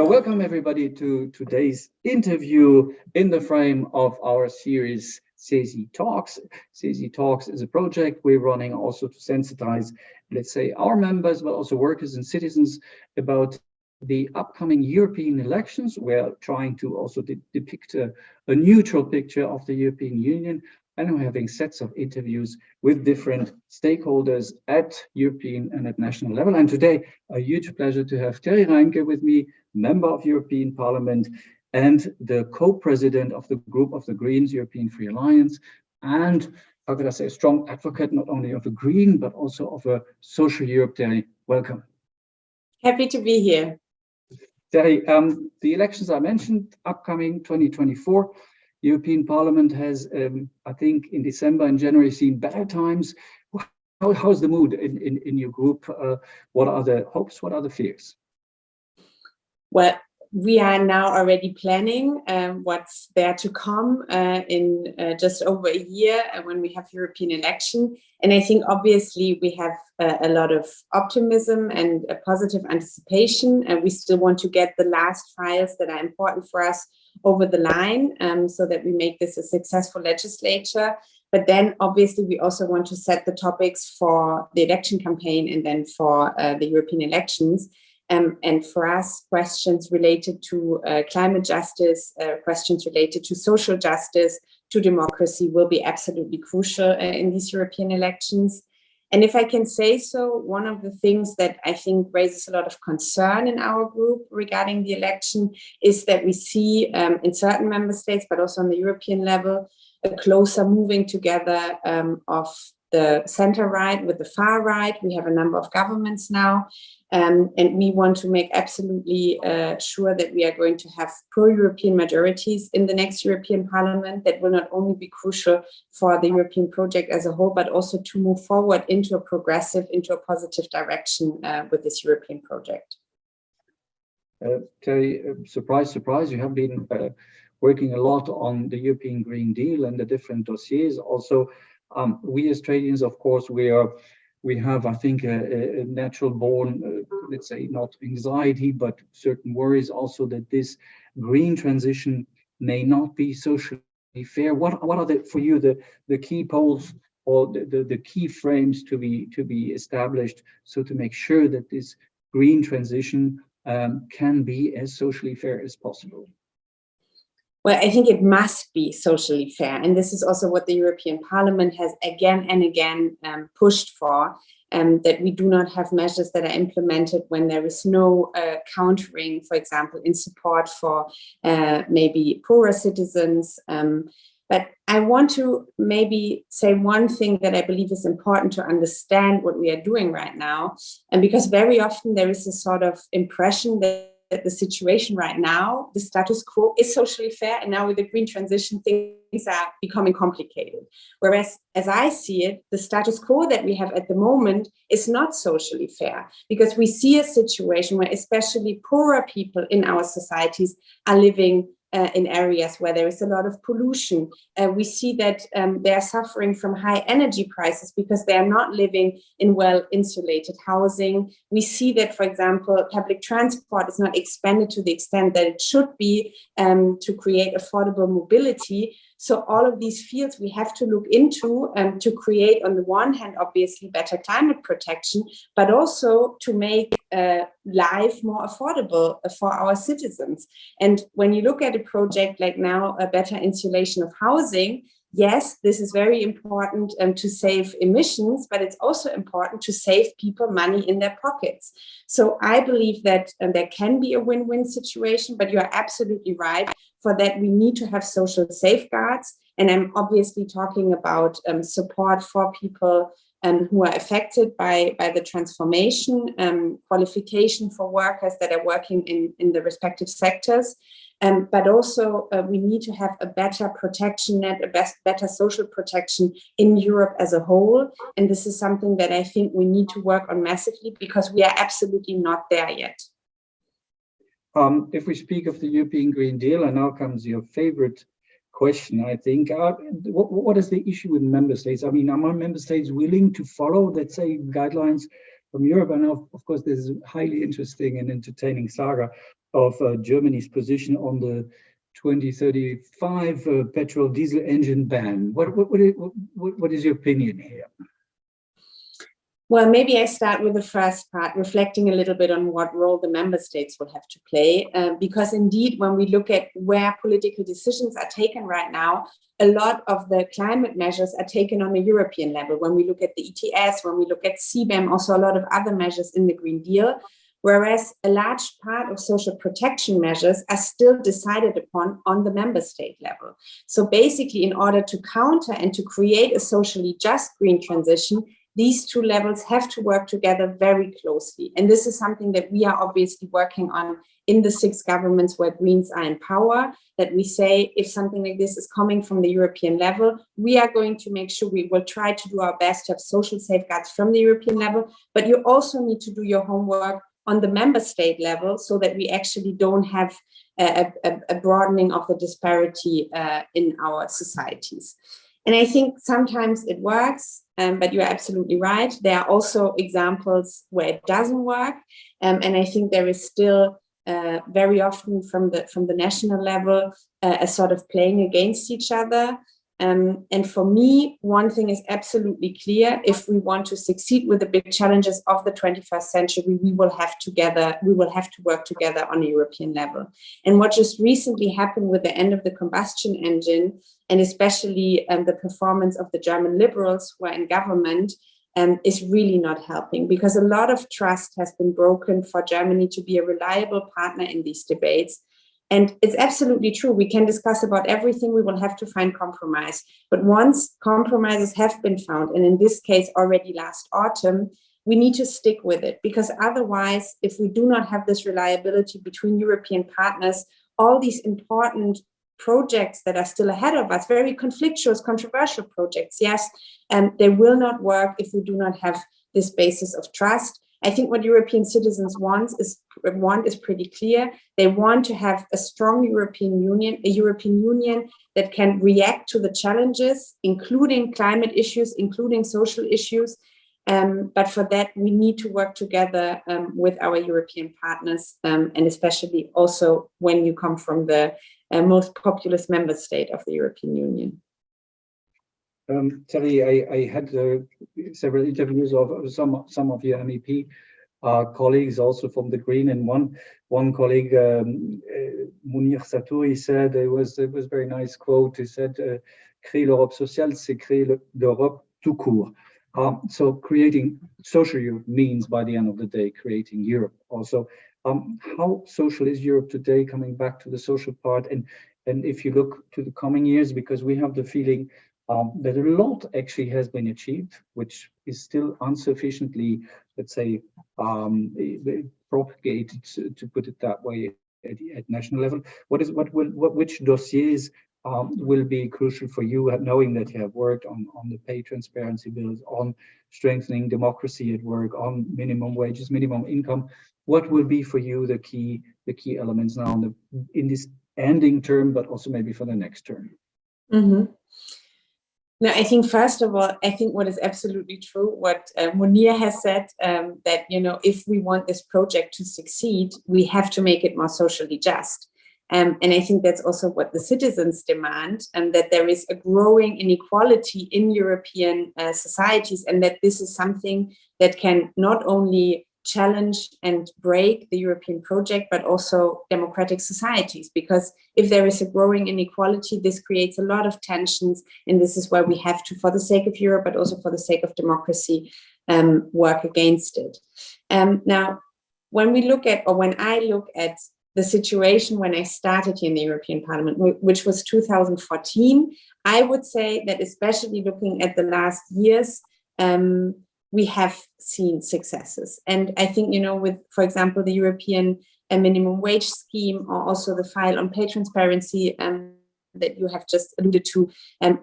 welcome everybody to today's interview in the frame of our series CESI Talks. CESI Talks is a project we're running also to sensitize, let's say, our members, but also workers and citizens about the upcoming European elections. We're trying to also depict a neutral picture of the European Union, and we're having sets of interviews with different stakeholders at European and at national level. And today, a huge pleasure to have Reintke with me, member of European Parliament and the co-president of the group of the Greens, European Free Alliance, and how could I say, a strong advocate not only of a green, but also of a social Europe. Terry, welcome. Happy to be here. Terry, the elections I mentioned, upcoming 2024, European Parliament has, I think, in December and January seen better times. How's the mood in your group? What are the hopes? What are the fears? Well, we are now already planning what's there to come in just over a year when we have European election. And I think obviously we have a lot of optimism and a positive anticipation. And we still want to get the last files that are important for us over the line so that we make this a successful legislature. But then obviously we also want to set the topics for the election campaign and then for the European elections. And for us, questions related to climate justice, questions related to social justice, to democracy will be absolutely crucial in these European elections. And if I can say so, one of the things that I think raises a lot of concern in our group regarding the election is that we see in certain member states, but also on the European level, a closer moving together of the center right with the far right. We have a number of governments now, and we want to make absolutely sure that we are going to have pro-European majorities in the next European Parliament that will not only be crucial for the European project as a whole, but also to move forward into a progressive, into a positive direction with this European project. Terry, surprise, surprise, you have been working a lot on the European Green Deal and the different dossiers. Also, we as Australians, of course, we have, I think, a natural born, let's say, not anxiety, but certain worries also that this green transition may not be socially fair. What are for you the key poles or the key frames to be established so to make sure that this green transition can be as socially fair as possible? Well, I think it must be socially fair. And this is also what the European Parliament has again and again pushed for, that we do not have measures that are implemented when there is no countering, for example, in support for maybe poorer citizens. But I want to maybe say one thing that I believe is important to understand what we are doing right now. And because very often there is a sort of impression that the situation right now, the status quo, is socially fair, and now with the green transition, things are becoming complicated. Whereas, as I see it, the status quo that we have at the moment is not socially fair, because we see a situation where especially poorer people in our societies are living in areas where there is a lot of pollution. We see that they are suffering from high energy prices because they are not living in well-insulated housing. We see that, for example, public transport is not expanded to the extent that it should be to create affordable mobility. So all of these fields we have to look into to create, on the one hand, obviously better climate protection, but also to make life more affordable for our citizens. And when you look at a project like now, a better insulation of housing, yes, this is very important to save emissions, but it's also important to save people money in their pockets. So I believe that there can be a win-win situation, but you are absolutely right. For that, we need to have social safeguards. And I'm obviously talking about support for people who are affected by the transformation, qualification for workers that are working in the respective sectors. But also we need to have a better protection net, better social protection in Europe as a whole. And this is something that I think we need to work on massively, because we are absolutely not there yet. If we speak of the European Green Deal, and now comes your favorite question, I think, what is the issue with member states? I mean, are member states willing to follow, let's say, guidelines from Europe? And of course, this is a highly interesting and entertaining saga Germany's position on the 2035 petrol diesel engine ban. What is your opinion here? Well, maybe I start with the first part, reflecting a little bit on what role the member states will have to play. Because indeed, when we look at where political decisions are taken right now, a lot of the climate measures are taken on a European level. When we look at the ETS, when we look at CBAM, also a lot of other measures in the Green Deal, whereas a large part of social protection measures are still decided upon on the member state level. So basically, in order to counter and to create a socially just green transition, these two levels have to work together very closely. And this is something that we are obviously working on in the 6 governments where Greens are in power, that we say if something like this is coming from the European level, we are going to make sure we will try to do our best to have social safeguards from the European level, but you also need to do your homework on the member state level so that we actually don't have a broadening of the disparity in our societies. And I think sometimes it works, but you're absolutely right. There are also examples where it doesn't work. And I think there is still very often from the national level, a sort of playing against each other. And for me, one thing is absolutely clear. If we want to succeed with the big challenges of the 21st century, we will have to work together on a European level. And what just recently happened with the end of the combustion engine, and especially the performance of the German liberals who are in government, is really not helping, because a lot of trust has been broken for Germany to be a reliable partner in these debates. And it's absolutely true. We can discuss about everything. We will have to find compromise. But once compromises have been found, and in this case already last autumn, we need to stick with it, because otherwise, if we do not have this reliability between European partners, all these important projects that are still ahead of us, very conflictuous, controversial projects, yes, they will not work if we do not have this basis of trust. I think what European citizens want is pretty clear. They want to have a strong European Union that can react to the challenges, including climate issues, including social issues. But for that, we need to work together with our European partners, and especially also when you come from the most populous member state of the European Union. Terry, I had several interviews of some of your MEP colleagues, also from the Green, and one colleague, Mounir Satouri, said it was a very nice quote. He said, "Créer l'Europe sociale, c'est créer l'Europe tout court." So creating social Europe means, by the end of the day, creating Europe. Also, how social is Europe today? Coming back to the social part, and if you look to the coming years, because we have the feeling that a lot actually has been achieved, which is still insufficiently, let's say, propagated, to put it that way, at national level. Which dossiers will be crucial for you, knowing that you have worked on the pay transparency bills, on strengthening democracy at work, on minimum wages, minimum income? What will be for you the key elements now in this ending term, but also maybe for the next term? Mm-hmm. No, I think first of all, I think what is absolutely true, what Mounir has said, that, if we want this project to succeed, we have to make it more socially just. And I think that's also what the citizens demand, and that there is a growing inequality in European societies, and that this is something that can not only challenge and break the European project, but also democratic societies. Because if there is a growing inequality, this creates a lot of tensions. And this is why we have to, for the sake of Europe, but also for the sake of democracy, work against it. Now, when I look at the situation when I started here in the European Parliament, which was 2014, I would say that especially looking at the last years, we have seen successes. And I think, with, for example, the European minimum wage scheme, or also the file on pay transparency that you have just alluded to,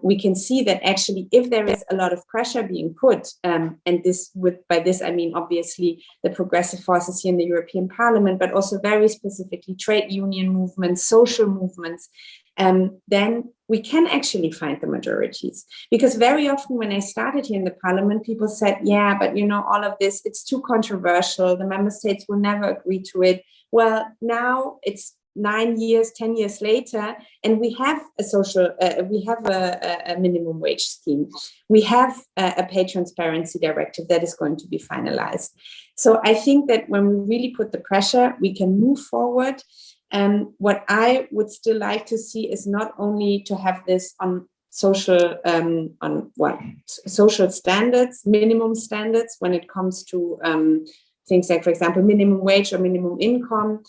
we can see that actually, if there is a lot of pressure being put, and by this I mean obviously the progressive forces here in the European Parliament, but also very specifically trade union movements, social movements, then we can actually find the majorities. Because very often when I started here in the Parliament, people said, yeah, but all of this, it's too controversial. The member states will never agree to it. Well, now it's 9 years, 10 years later, and we have a a minimum wage scheme. We have a pay transparency directive that is going to be finalized. So I think that when we really put the pressure, we can move forward. What I would still like to see is not only to have this on social social standards, minimum standards when it comes to things like, for example, minimum wage or minimum income,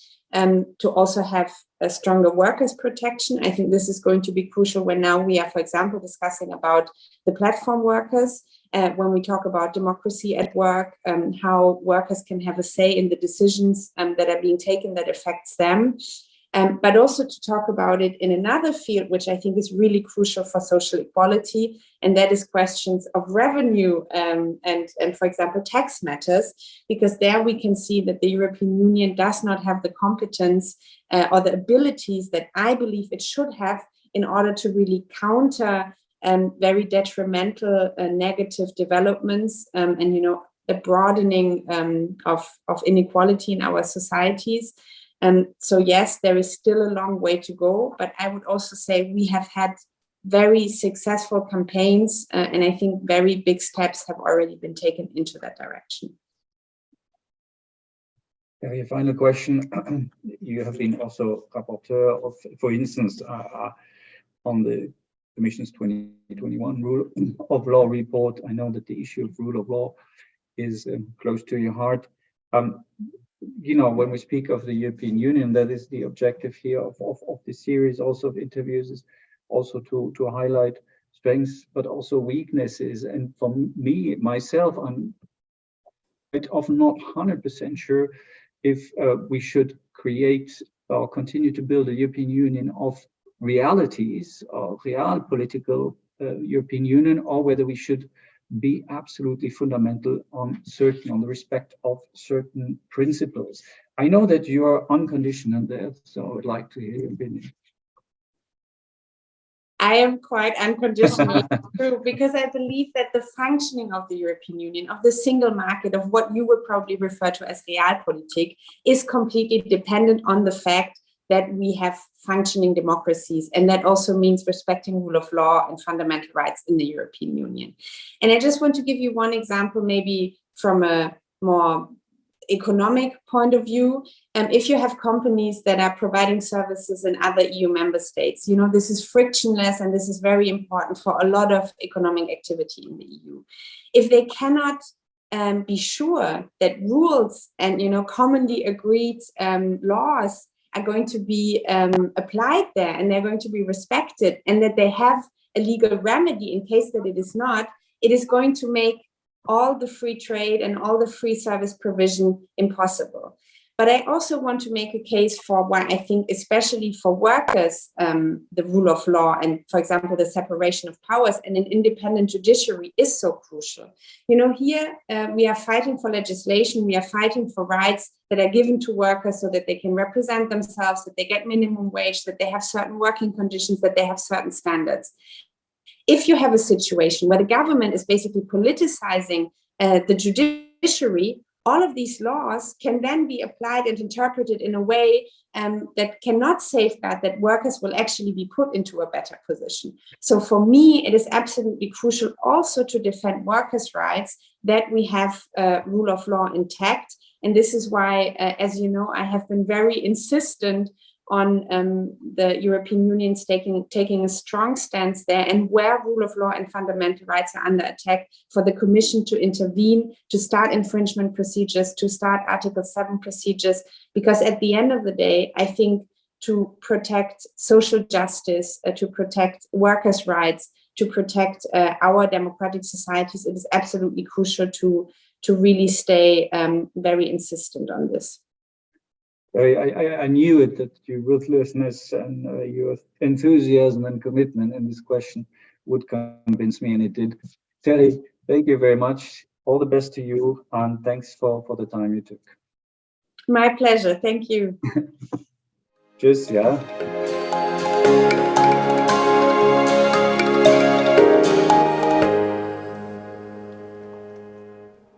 to also have a stronger workers' protection. I think this is going to be crucial when now we are, for example, discussing about the platform workers, when we talk about democracy at work, how workers can have a say in the decisions that are being taken that affects them. But also to talk about it in another field, which I think is really crucial for social equality, and that is questions of revenue and for example, tax matters, because there we can see that the European Union does not have the competence or the abilities that I believe it should have in order to really counter very detrimental negative developments and, a broadening of inequality in our societies. So yes, there is still a long way to go, but I would also say we have had very successful campaigns, and I think very big steps have already been taken into that direction. A final question. You have been also rapporteur of, for instance, on the Commission's 2021 Rule of Law report. I know that the issue of rule of law is close to your heart. When we speak of the European Union, that is the objective here of this series also of interviews, is also to highlight strengths, but also weaknesses. And for me, myself, I'm quite often not 100% sure if we should create or continue to build a European Union of realities, or real political European Union, or whether we should be absolutely fundamental on the respect of certain principles. I know that you are unconditional on that, so I would like to hear your opinion. I am quite unconditional too, because I believe that the functioning of the European Union, of the single market, of what you would probably refer to as realpolitik, is completely dependent on the fact that we have functioning democracies, and that also means respecting rule of law and fundamental rights in the European Union. And I just want to give you one example, maybe from a more economic point of view. If you have companies that are providing services in other EU member states, this is frictionless, and this is very important for a lot of economic activity in the EU. If they cannot be sure that rules and commonly agreed laws are going to be applied there, and they're going to be respected, and that they have a legal remedy in case that it is not, it is going to make all the free trade and all the free service provision impossible. But I also want to make a case for why I think, especially for workers, the rule of law and, for example, the separation of powers and an independent judiciary is so crucial. Here we are fighting for legislation, we are fighting for rights that are given to workers so that they can represent themselves, that they get minimum wage, that they have certain working conditions, that they have certain standards. If you have a situation where the government is basically politicizing the judiciary, all of these laws can then be applied and interpreted in a way that cannot safeguard that workers will actually be put into a better position. So for me, it is absolutely crucial also to defend workers' rights, that we have rule of law intact. And this is why, as you know, I have been very insistent on the European Union taking a strong stance there, and where rule of law and fundamental rights are under attack, for the Commission to intervene, to start infringement procedures, to start Article 7 procedures, because at the end of the day, I think to protect social justice, to protect workers' rights, to protect our democratic societies, it is absolutely crucial to really stay very insistent on this. I knew it, that your ruthlessness and your enthusiasm and commitment in this question would convince me, and it did. Terry, thank you very much. All the best to you, and thanks for the time you took. My pleasure. Thank you. Tschüss, ja.